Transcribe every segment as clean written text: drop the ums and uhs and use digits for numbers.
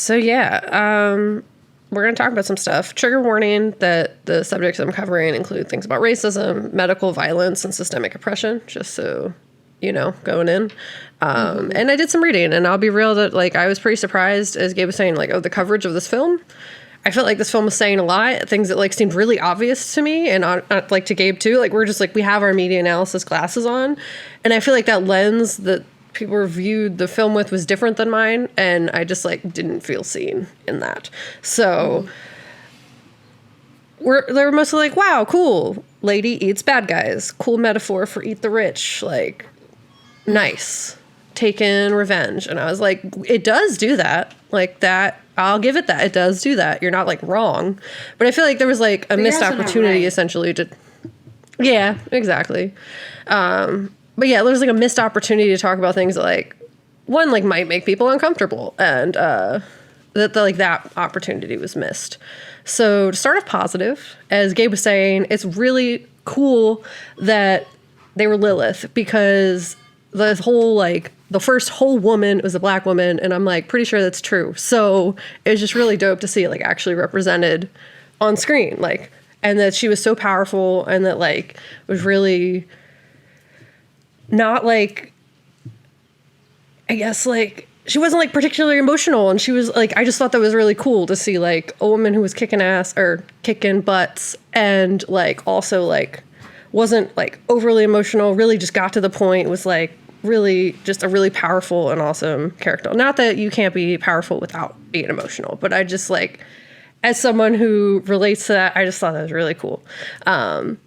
So yeah, we're going to talk about some stuff. Trigger warning that the subjects I'm covering include things about racism, medical violence, and systemic oppression, just so you know, going in. And I did some reading, and I'll be real that, like, I was pretty surprised, as Gabe was saying, like, the coverage of this film. I felt like this film was saying a lot, things that, like, seemed really obvious to me, and, like, to Gabe, too. Like, we're just, like, we have our media analysis glasses on, and I feel like that lens that people reviewed the film with was different than mine, and I just, like, didn't feel seen in that. So they were mostly like, wow, cool, lady eats bad guys, cool metaphor for eat the rich, like, nice, taking revenge. And I was like, it does do that, like, that, I'll give it that, it does do that, you're not, like, wrong. But I feel like there was, like, a missed opportunity, essentially, to, yeah, exactly. But yeah, there's, like, a missed opportunity to talk about things that, like, one, like, might make people uncomfortable, and that opportunity was missed. So to start off positive, as Gabe was saying, it's really cool that they were Lilith, because the whole, like, the first whole woman was a black woman, and I'm, like, pretty sure that's true. So it was just really dope to see, like, actually represented on screen, like, and that she was so powerful, and that, like, was really not, like, I guess, like, she wasn't, like, particularly emotional, and she was, like, I just thought that was really cool to see, like, a woman who was kicking ass, or kicking butts, and, like, also, like, wasn't, like, overly emotional, really just got to the point, was, like, really just a really powerful and awesome character. Not that you can't be powerful without being emotional, but I just, like, as someone who relates to that, I just thought that was really cool. And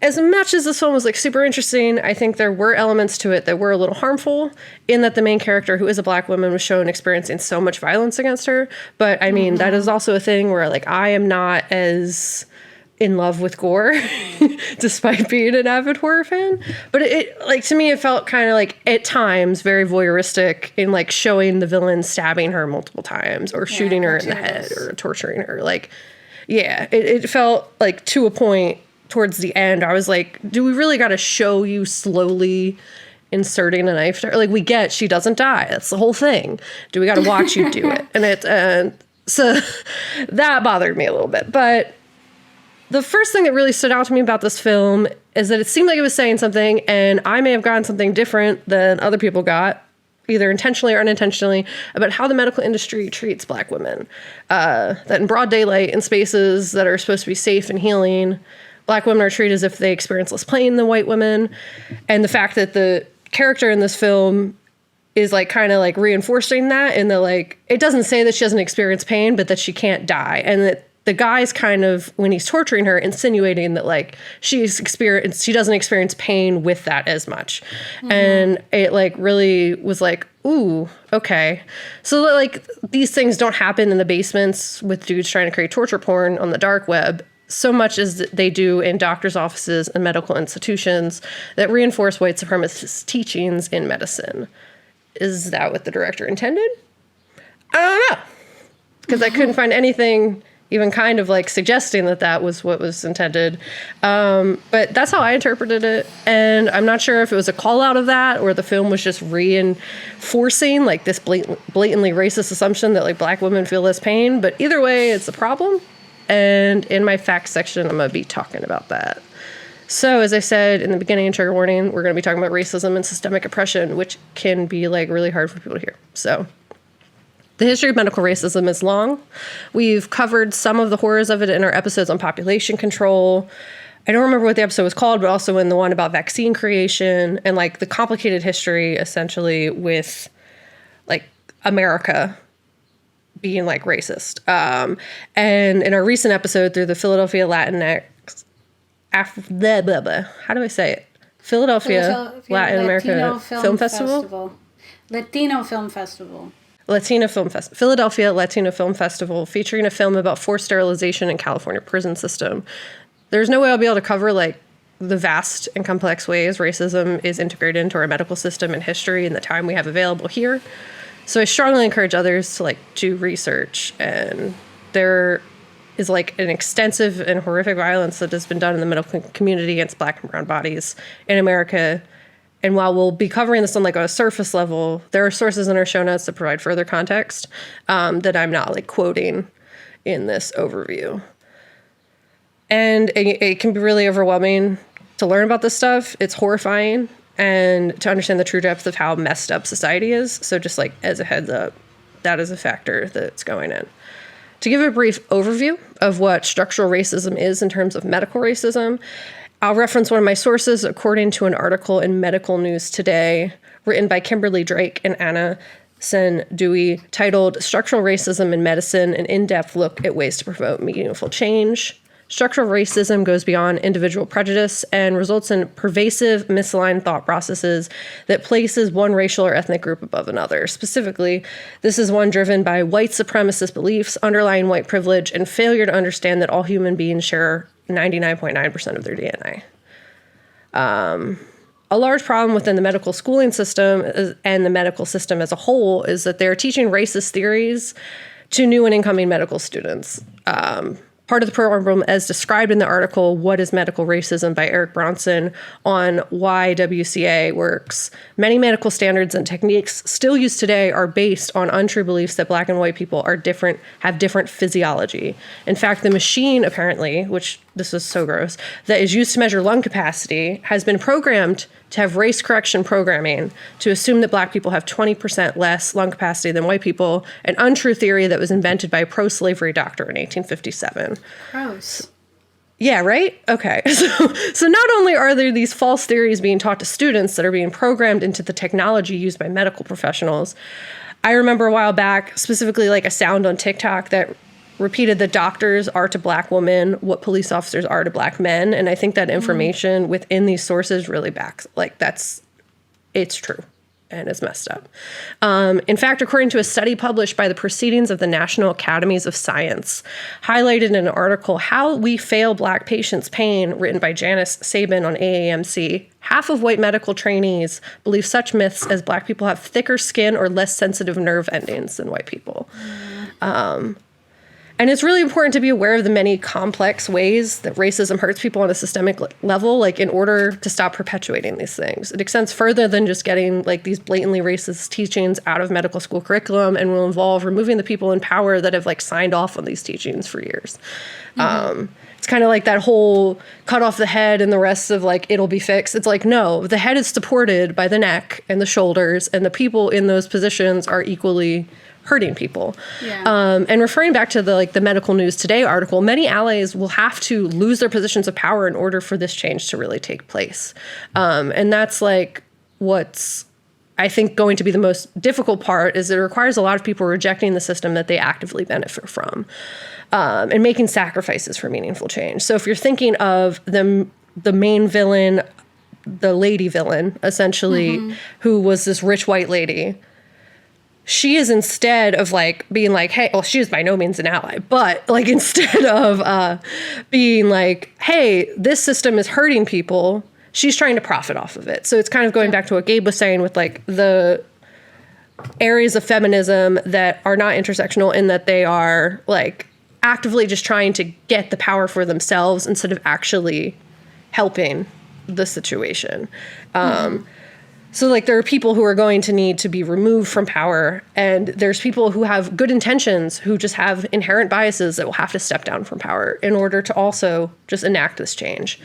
as much as this film was, like, super interesting, I think there were elements to it that were a little harmful, in that the main character, who is a black woman, was shown experiencing so much violence against her. But, I mean, that is also a thing where, like, I am not as in love with gore, despite being an avid horror fan. But it, like, to me, it felt kind of, like, at times, very voyeuristic in, like, showing the villain stabbing her multiple times, or shooting her in the head, or torturing her. Like, yeah, it felt, like, to a point towards the end, I was like, do we really got to show you slowly inserting a knife to her? Like, we get she doesn't die. That's the whole thing. Do we got to watch you do it? And so that bothered me a little bit. But the first thing that really stood out to me about this film is that it seemed like it was saying something, and I may have gotten something different than other people got, either intentionally or unintentionally, about how the medical industry treats black women. That in broad daylight, in spaces that are supposed to be safe and healing, black women are treated as if they experience less pain than white women. And the fact that the character in this film is, like, kind of, like, reinforcing that, in that, like, it doesn't say that she doesn't experience pain, but that she can't die. And that the guy's kind of, when he's torturing her, insinuating that, like, she doesn't experience pain with that as much. And it, like, really was like, ooh, okay. So, like, these things don't happen in the basements with dudes trying to create torture porn on the dark web so much as they do in doctors' offices and medical institutions that reinforce white supremacist teachings in medicine. Is that what the director intended? I don't know. Because I couldn't find anything even kind of, like, suggesting that that was what was intended. But that's how I interpreted it. And I'm not sure if it was a call out of that, or the film was just reinforcing, like, this blatantly racist assumption that, like, black women feel less pain. But either way, it's a problem. And in my facts section, I'm going to be talking about that. So, as I said in the beginning of trigger warning, we're going to be talking about racism and systemic oppression, which can be, like, really hard for people to hear. So, the history of medical racism is long. We've covered some of the horrors of it in our episodes on population control. I don't remember what the episode was called, but also in the one about vaccine creation and, like, the complicated history, essentially, with, like, America being, like, racist. And in our recent episode through the Philadelphia Latinx, how do I say it? Philadelphia Latin America Film Festival? Latino Film Festival. Philadelphia Latino Film Festival, featuring a film about forced sterilization in California prison system. There's no way I'll be able to cover, like, the vast and complex ways racism is integrated into our medical system and history in the time we have available here. So I strongly encourage others to, like, do research. And there is, like, an extensive and horrific violence that has been done in the medical community against black and brown bodies in America And while we'll be covering this on like a surface level, there are sources in our show notes that provide further context that I'm not like quoting in this overview. And it can be really overwhelming to learn about this stuff. It's horrifying, and to understand the true depth of how messed up society is. So just like as a heads up, that is a factor that's going in. To give a brief overview of what structural racism is in terms of medical racism, I'll reference one of my sources according to an article in Medical News Today written by Kimberly Drake and Anna Sen-Dewey titled Structural Racism in Medicine, an in-depth look at ways to promote meaningful change. Structural racism goes beyond individual prejudice and results in pervasive, misaligned thought processes that places one racial or ethnic group above another. Specifically, this is one driven by white supremacist beliefs, underlying white privilege, and failure to understand that all human beings share 99.9% of their DNA. A large problem within the medical schooling system and the medical system as a whole is that they're teaching racist theories to new and incoming medical students. Part of the program, as described in the article, What is Medical Racism by Eric Bronson on why WCA works. Many medical standards and techniques still used today are based on untrue beliefs that black and white people are different, have different physiology. In fact, the machine, apparently, which this is so gross, that is used to measure lung capacity has been programmed to have race correction programming to assume that black people have 20% less lung capacity than white people, an untrue theory that was invented by a pro-slavery doctor in 1857. Gross. Yeah, right? Okay. So not only are there these false theories being taught to students that are being programmed into the technology used by medical professionals, I remember a while back, specifically like a sound on TikTok that repeated that doctors are to black women what police officers are to black men. And I think that information within these sources really backs, like it's true and it's messed up. In fact, according to a study published by the Proceedings of the National Academies of Science, highlighted in an article, How We Fail Black Patients' Pain, written by Janice Sabin on AAMC, half of white medical trainees believe such myths as black people have thicker skin or less sensitive nerve endings than white people. And it's really important to be aware of the many complex ways that racism hurts people on a systemic level, like in order to stop perpetuating these things. It extends further than just getting like these blatantly racist teachings out of medical school curriculum, and will involve removing the people in power that have like signed off on these teachings for years. It's kind of like that whole cut off the head and the rest of like, it'll be fixed. It's like, no, the head is supported by the neck and the shoulders, and the people in those positions are equally hurting people. Yeah. And referring back to the Medical News Today article, many allies will have to lose their positions of power in order for this change to really take place. And that's like what's, I think, going to be the most difficult part, is it requires a lot of people rejecting the system that they actively benefit from, and making sacrifices for meaningful change. So if you're thinking of the main villain, the lady villain, essentially, who was this rich white lady, she is, instead of like being like, hey, well, she is by no means an ally, but like instead of being like, hey, this system is hurting people, she's trying to profit off of it. So it's kind of going back to what Gabe was saying with like the areas of feminism that are not intersectional, in that they are like actively just trying to get the power for themselves instead of actually helping the situation. So like there are people who are going to need to be removed from power, and there's people who have good intentions who just have inherent biases that will have to step down from power in order to also just enact this change.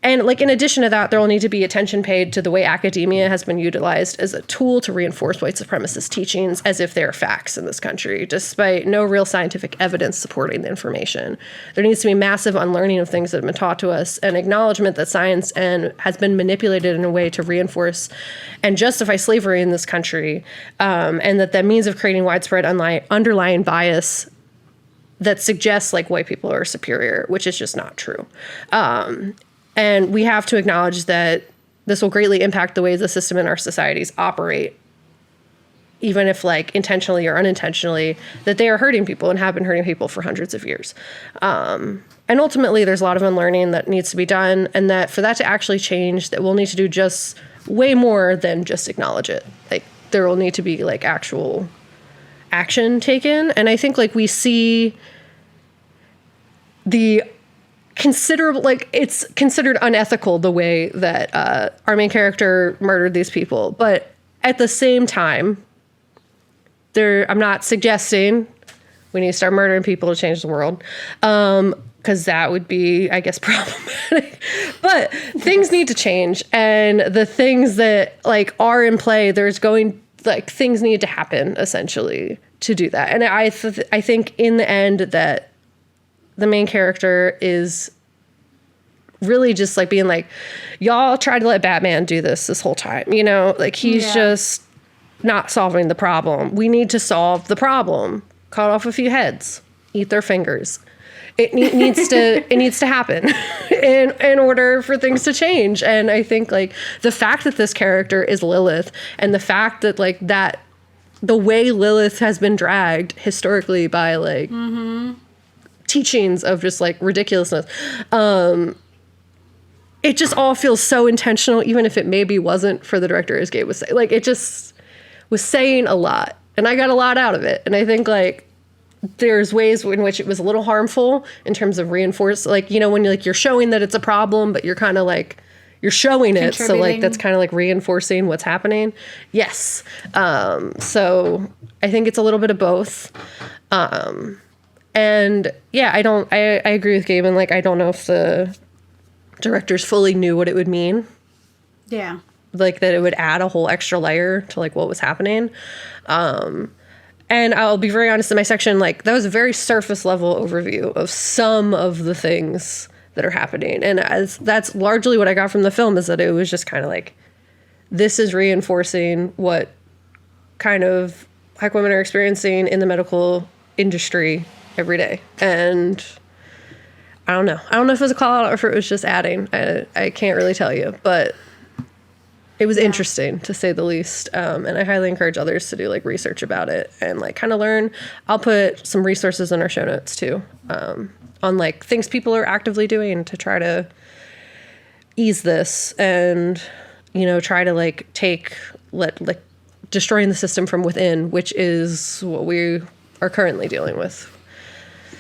And like in addition to that, there will need to be attention paid to the way academia has been utilized as a tool to reinforce white supremacist teachings as if they're facts in this country, despite no real scientific evidence supporting the information. There needs to be massive unlearning of things that have been taught to us, and acknowledgement that science has been manipulated in a way to reinforce and justify slavery in this country, and that means of creating widespread underlying bias that suggests like white people are superior, which is just not true. And we have to acknowledge that this will greatly impact the ways the system in our societies operate, even if like intentionally or unintentionally, that they are hurting people and have been hurting people for hundreds of years. And ultimately, there's a lot of unlearning that needs to be done, and that for that to actually change, that we'll need to do just way more than just acknowledge it. Like there will need to be like actual action taken. And I think like we see the considerable, like, it's considered unethical the way that our main character murdered these people. But at the same time, I'm not suggesting we need to start murdering people to change the world. Because that would be, I guess, problematic. But things need to change. And the things that, like, are in play, things need to happen, essentially, to do that. And I think in the end that the main character is really just, like, being like, y'all tried to let Batman do this whole time. You know? Like, he's just not solving the problem. We need to solve the problem. Cut off a few heads. Eat their fingers. It needs to happen in order for things to change. And I think, like, the fact that this character is Lilith, and the fact that, like, that the way Lilith has been dragged historically by, like, teachings of just, like, ridiculousness, it just all feels so intentional, even if it maybe wasn't, for the director, as Gabe was saying. Like, it just was saying a lot, and I got a lot out of it. And I think, like, there's ways in which it was a little harmful in terms of reinforce, like, you know, when you're showing that it's a problem, but you're kind of like, you're showing it. So, like, that's kind of like reinforcing what's happening. Yes. So I think it's a little bit of both. And yeah, I agree with Gabe. And, like, I don't know if the directors fully knew what it would mean. Yeah. Like, that it would add a whole extra layer to, like, what was happening. And I'll be very honest, in my section, like, that was a very surface level overview of some of the things that are happening. And that's largely what I got from the film, is that it was just kind of like, this is reinforcing what kind of Black women are experiencing in the medical industry every day. And I don't know. I don't know if it was a call out or if it was just adding. I can't really tell you, but it was interesting, to say the least. And I highly encourage others to do, like, research about it and, like, kind of learn. I'll put some resources in our show notes too, on, like, things people are actively doing to try to ease this and, you know, try to, like, destroying the system from within, which is what we are currently dealing with.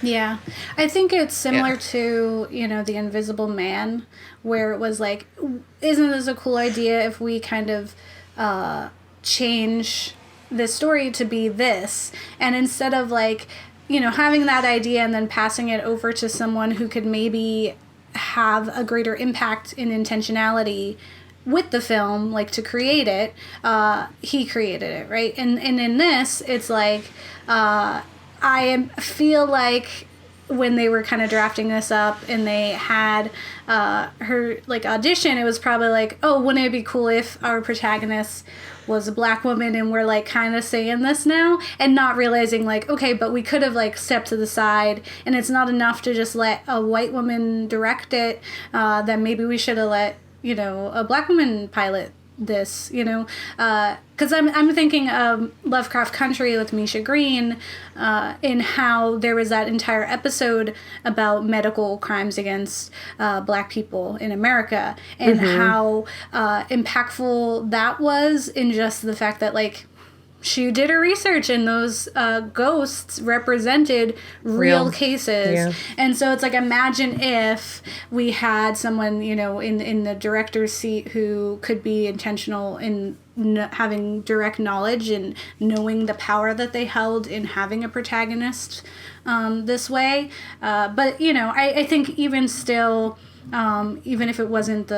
Yeah. I think it's similar to, you know, The Invisible Man, where it was like, isn't this a cool idea if we kind of change this story to be this? And instead of, like, you know, having that idea and then passing it over to someone who could maybe have a greater impact in intentionality with the film, like, to create it, he created it, right? And in this, it's like, I feel like when they were kind of drafting this up and they had her, like, audition, it was probably like, oh, wouldn't it be cool if our protagonist was a Black woman, and we're, like, kind of saying this now, and not realizing, like, okay, but we could have, like, stepped to the side, and it's not enough to just let a white woman direct it, then maybe we should have let, you know, a Black woman pilot this, you know, because I'm thinking of Lovecraft Country with Misha Green, in how there was that entire episode about medical crimes against Black people in America, and how impactful that was, in just the fact that, like, she did her research, and those ghosts represented real cases. Yeah. And so it's like, imagine if we had someone, you know, in the director's seat who could be intentional in having direct knowledge and knowing the power that they held in having a protagonist this way. But, you know, I think even still, even if it wasn't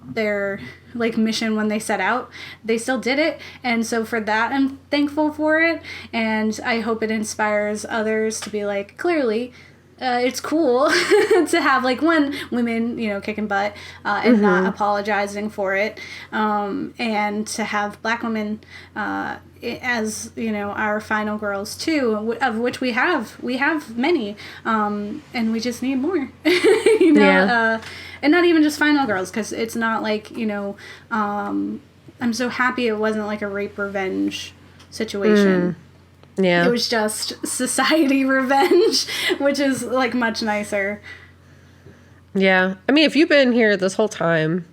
their, like, mission when they set out, they still did it. And so for that, I'm thankful for it. And I hope it inspires others to be like, clearly, it's cool to have, like, women, you know, kicking butt, and not apologizing for it. And to have Black women, as, you know, our final girls too, of which we have many, and we just need more, you know. Yeah. And not even just final girls, because it's not like, you know, I'm so happy it wasn't like a rape revenge situation. Yeah. It was just society revenge, which is, like, much nicer. Yeah. I mean, if you've been here this whole time,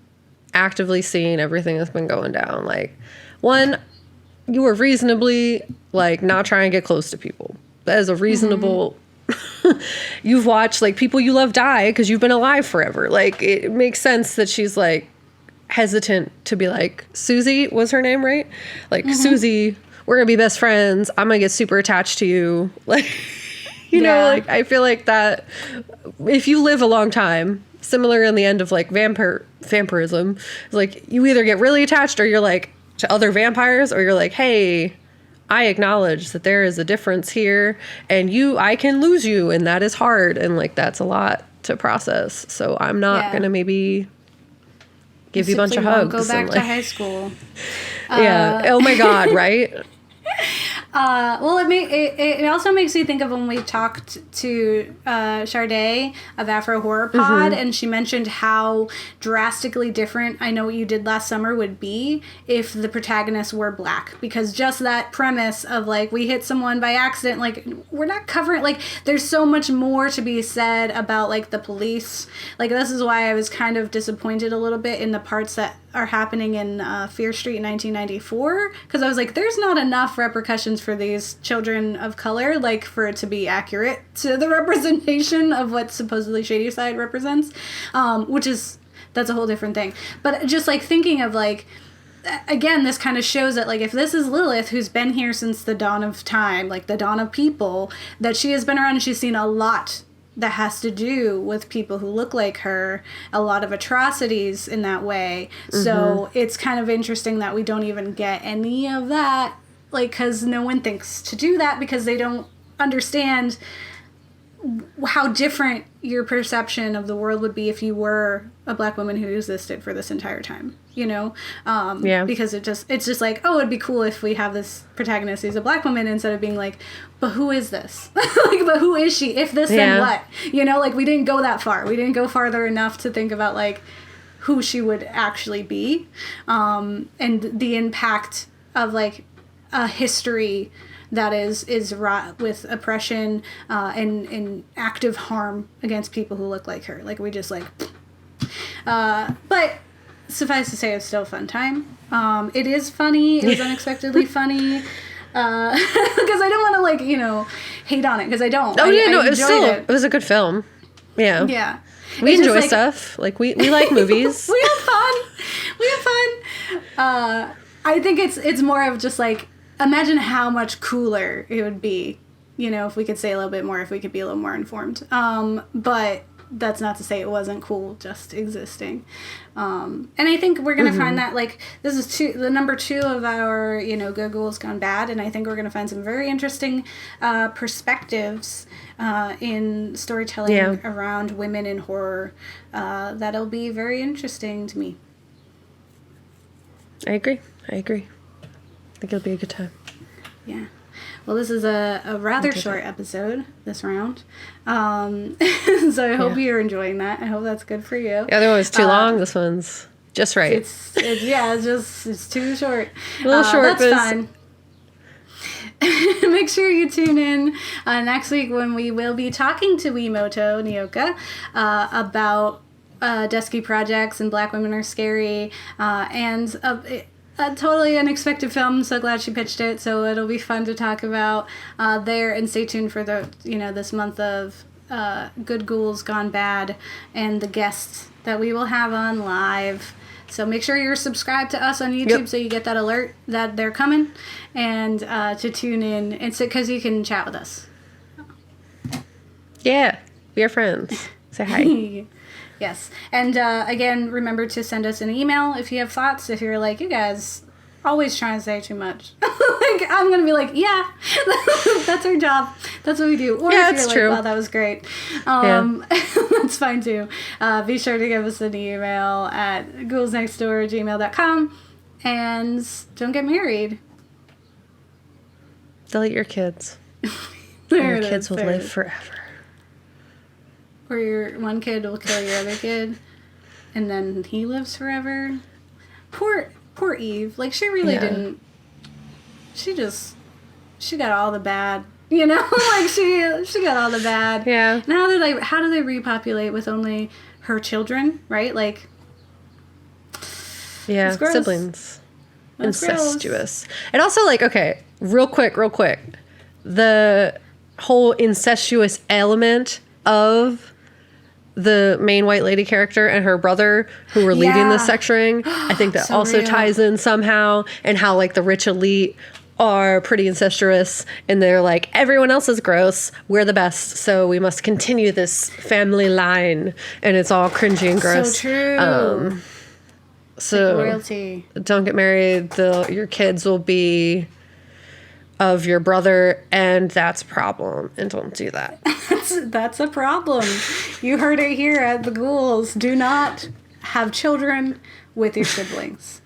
actively seeing everything that's been going down, like, one, you were reasonably, like, not trying to get close to people. That is a reasonable you've watched like people you love die because you've been alive forever. Like, it makes sense that she's like hesitant to be like, Susie was her name, right? Like, Susie, we're gonna be best friends. I'm gonna get super attached to you. Like, you know, like, I feel like that if you live a long time, similar in the end of like vampirism, it's like you either get really attached or you're like to other vampires, or you're like, hey, I acknowledge that there is a difference here, and I can lose you, and that is hard, and like that's a lot to process. So I'm not gonna maybe give you a bunch of hugs. Go back and, to high school. Yeah. Oh my God. Right. Well, it also makes me think of when we talked to Sade of Afro Horror Pod, and she mentioned how drastically different I Know What You Did Last Summer would be if the protagonist were black. Because just that premise of, like, we hit someone by accident, like, we're not covering, like, there's so much more to be said about, like, the police. Like, this is why I was kind of disappointed a little bit in the parts that are happening in Fear Street in 1994, because I was like, there's not enough repercussions for these children of color, like, for it to be accurate to the representation of what supposedly Shadyside represents, that's a whole different thing. But just, like, thinking of, like, again, this kind of shows that, like, if this is Lilith, who's been here since the dawn of time, like, the dawn of people, that she has been around and she's seen a lot that has to do with people who look like her, a lot of atrocities in that way. So it's kind of interesting that we don't even get any of that, like, because no one thinks to do that because they don't understand how different your perception of the world would be if you were a black woman who existed for this entire time, you know? Because it's just like, oh, it'd be cool if we have this protagonist who's a black woman, instead of being like, but who is this? Like, but who is she? If this, then what? You know, like, we didn't go that far. We didn't go farther enough to think about, like, who she would actually be, and the impact of, like, a history that is wrought with oppression and active harm against people who look like her. Like, we just, like... but suffice to say, it's still a fun time. It is funny. It was unexpectedly funny. Because I don't want to, like, you know, hate on it, because I don't. Oh, yeah, no, it was a good film. Yeah. Yeah. We enjoy stuff. Like, we like movies. We have fun. I think it's more of just, like, imagine how much cooler it would be, you know, if we could say a little bit more, if we could be a little more informed. But that's not to say it wasn't cool just existing. And I think we're going to find that, like, this is the number 2 of our, you know, Good Ghouls Gone Bad, and I think we're going to find some very interesting perspectives in storytelling around women in horror that'll be very interesting to me. I agree. I think it'll be a good time. Yeah. Well, this is a rather short episode this round. So I hope you're enjoying that. I hope that's good for you. The other one was too long. This one's just right. It's too short. A little short, that's fine. Make sure you tune in next week when we will be talking to Wimoto Nyoka about Dusky Projects and Black Women Are Scary, and a totally unexpected film. So glad she pitched it. So it'll be fun to talk about there. And stay tuned for this month of Good Ghouls Gone Bad and the guests that we will have on live. So make sure you're subscribed to us on YouTube so you get that alert that they're coming, and to tune in, and because you can chat with us. Yeah, we are friends. Say hi. Yes. And again, remember to send us an email if you have thoughts. If you're like, you guys always trying to say too much. Like, I'm going to be like, yeah, that's our job. That's what we do. Or if you're like, true. Wow, that was great. That's fine too. Be sure to give us an email at ghoulsnextdoor@gmail.com. And don't get married. Delete your kids. Your kids will live forever. Or your one kid will kill your other kid, and then he lives forever. Poor Eve. Like, she really didn't. She got all the bad. You know, like she got all the bad. Yeah. And how do they repopulate with only her children? Right? Like. Yeah. Siblings. That's incestuous. Gross. And also, like, okay, real quick. The whole incestuous element of the main white lady character and her brother who were leading the sex ring. I think that So also real. ties in somehow, and how like the rich elite are pretty incestuous and they're like, everyone else is gross, we're the best, so we must continue this family line, and it's all cringy and gross. So true. So Royalty. don't get married. Your kids will be of your brother, and that's a problem, and don't do that. That's a problem. You heard it here at the Ghouls. Do not have children with your siblings.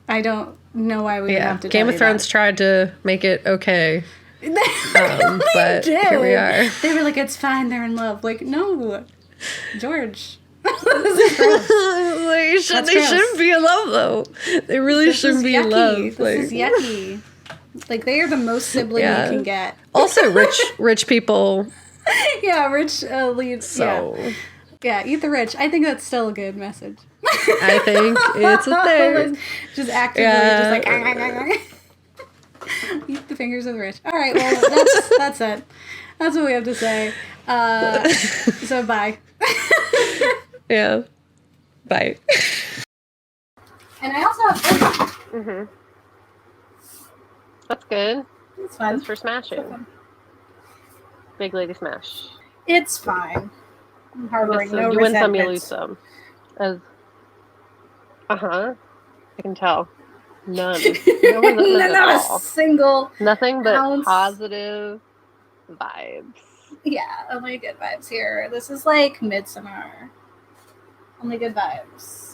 I don't know why we would have to Game tell of you Thrones tried to make it okay. But did. here we are. They were like, it's fine, they're in love. Like, no, George. Like, they shouldn't be in love, though. They really shouldn't be in love. This is yucky. Like, they are the most sibling you can get. Also, rich people. Yeah, rich lead. So Yeah, eat the rich. I think that's still a good message. I think it's a thing. Just actively, just like eat the fingers of the rich. All right, well, that's it. That's what we have to say. So bye. Yeah. Bye. And I also have food. Mm-hmm. That's good. It's fun. That's for smashing. Big lady smash. It's fine. I'm harboring no you win some, you resentment. lose some. I can tell. None. No resentment at Not all. a single. Nothing but ounce. positive vibes. Yeah, only good vibes here. This is like Midsummer. Only good vibes.